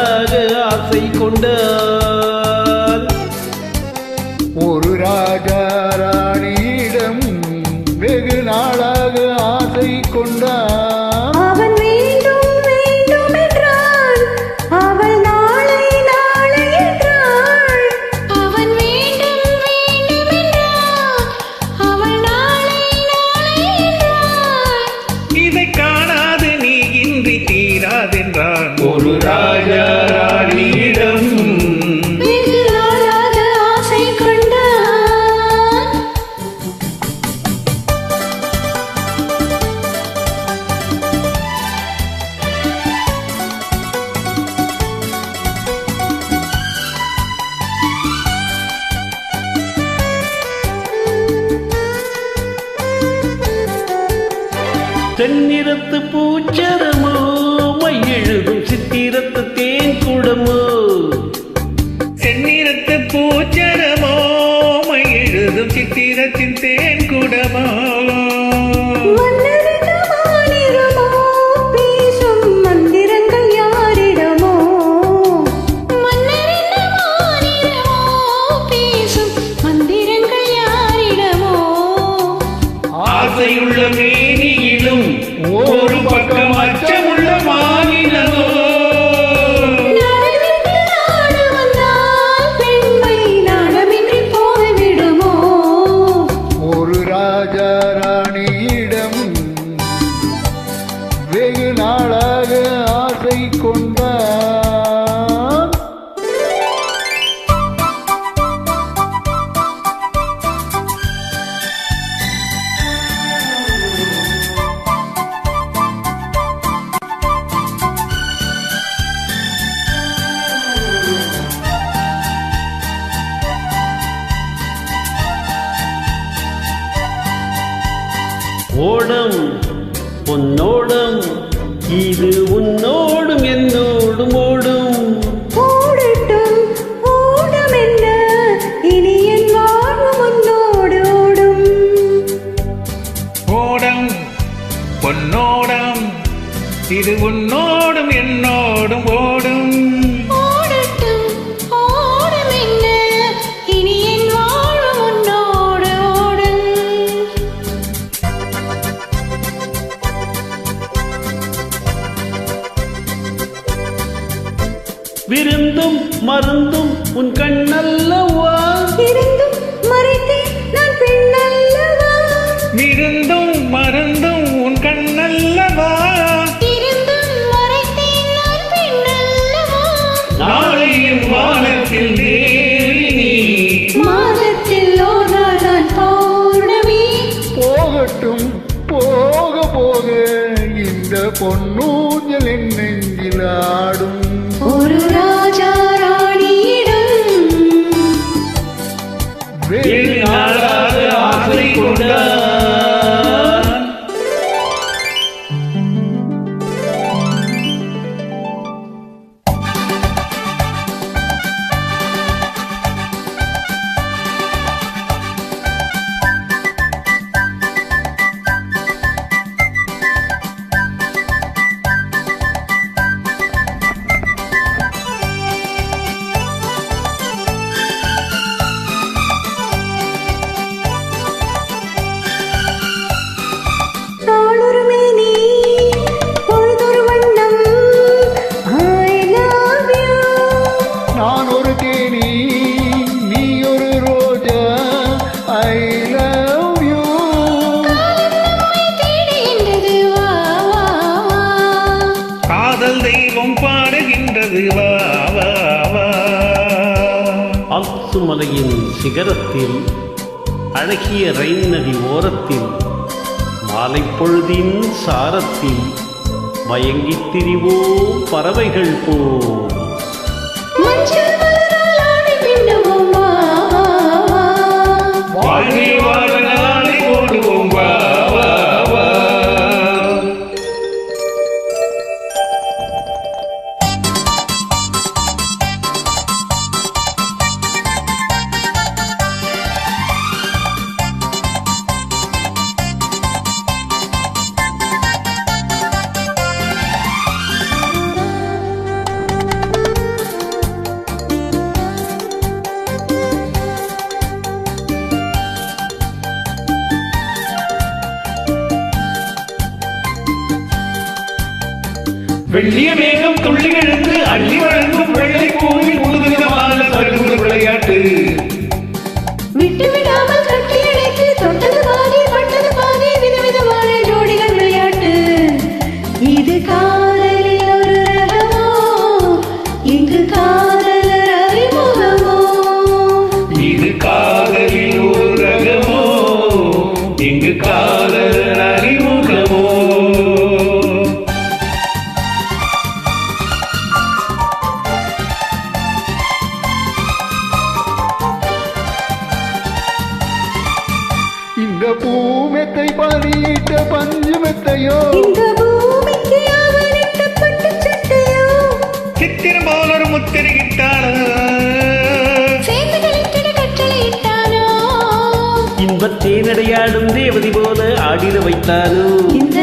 நாளாக ஆசை கொண்டார். ஒரு ராஜா ராணியிடம் வெகு நாளாக ஆசை கொண்டார். அவன் வேண்டும் வேண்டும் என்றான், அவள் நாளை நாளை என்றாள். அவன் வேண்டும் வேண்டும் என்றான், அவள் நாளை நாளை என்றாள். இதை காணாது நீ இன்றி தீராதென்றான். ஒரு ராஜா ராணியிடம் வெகு நாளாக ஆசை கொண்டான். தென்னிறத்து பூச்சரமோ மையெழுதும் சித்திரத்து தேன் குடமோ. செந்நிறத்து பூச்சரமோ மை எழுதும் சித்திரத்தின் தேன் குடமோ. மன்னரின் மாநிறமோ பேசும் மந்திரங்கள் யாரிடமோ. மன்னரின் மாநிறமோ பேசும் மந்திரங்கள் யாரிடமோ. ஆசையுள்ள மேனியிலும் ஒரு பக்கம் அச்சமுள்ள மானினமோ. நாடமின்றி நாடு வந்தால் பெண்மை நாடமின்றி போய்விடுமோ. ஒரு ராஜா ராணியிடம் வெகு நாளாக ஆசை கொண்டார். ஓடம் பொன்னோடம் இது உன்னோடும் என்னோடும் ஓடும். ஓடட்டும் ஓடம் என்ன, இனி என் வாழ்வு முன்னோடு ஓடும். ஓடம் பொன்னோடம் இது உன்னோடும் என்னோடும் ஓடும். ஓடட்டும் ஓடம் என்ன, இனி என் வாழ்வு முன்னோடு ஓடும். விருந்தும் மருந்தும் உன் கண்ணல்லவா. இருந்தும் மறைத்தேன் நான் பெண்ணல்லவா. விருந்தும் மருந்தும் உன் கண்ணல்லவா. இருந்தும் மறைத்தேன் நான் பெண்ணல்லவா. நாளையும் வானத்தில் தேவி நீ. மாதத்தில் ஓர் நாள் தான் பௌர்ணமி. போகட்டும் போக போக இந்த பொன்னூஞ்சல் என் நெஞ்சில் ஆடும். ஒரு ராஜா ராணியிடம் வெகு நாளாக ஆசை கொண்டார். நாளொரு மேனி பொழுதொரு வண்ணம். I love you. நான் ஒரு தேனி நீ ஒரு ரோஜா. I love you. நம்மை தேடுகின்றது வா வா வா. காதல் தெய்வம் பாடுகின்றது வா வா வா. ஆல்ப்சு மலையின் சிகரத்தில் அழகிய ரைன் நதி ஓரத்தில் மாலைப் பொழுதின் சாரத்தில் மயங்கித் திரிவோம் பறவைகள் போல். மஞ்சள் மலரால் ஆடை பின்னுவோம் வா வா வா. வாழ்வே வாழ நாளை ஓடுவோம் வா வா வா. வெள்ளிய மேகம் துள்ளி எழுந்து அள்ளி வழங்கும் வெள்ளை பூவில் புதுவிதமான பருவ விளையாட்டு. விட்டு விடாமல் கட்டி அணைத்து தொட்டது பாதி பட்டது பாதி விதவிதமான ஜோடிகள் விளையாட்டு. இது காதலில் ஒரு ரகமோ, இங்கு காதலர் அறிமுகமோ. இது காதலில் ஒரு ரகமோ, இங்கு காதலர் அறிமுகமோ. இந்த பூமெத்தை பலியிட்ட பஞ்சுமெத்தையோ, இந்த பூமிக்கு அவனிட்ட பட்டுச் சட்டையோ, சித்திரம் போல ஒரு முத்திரையிட்டாளோ, சேர்ந்து கழித்திட கட்டளையிட்டானோ, இன்பத்தே நடையாடும் தேவதி போல ஆடிட வைத்தானோ. இந்த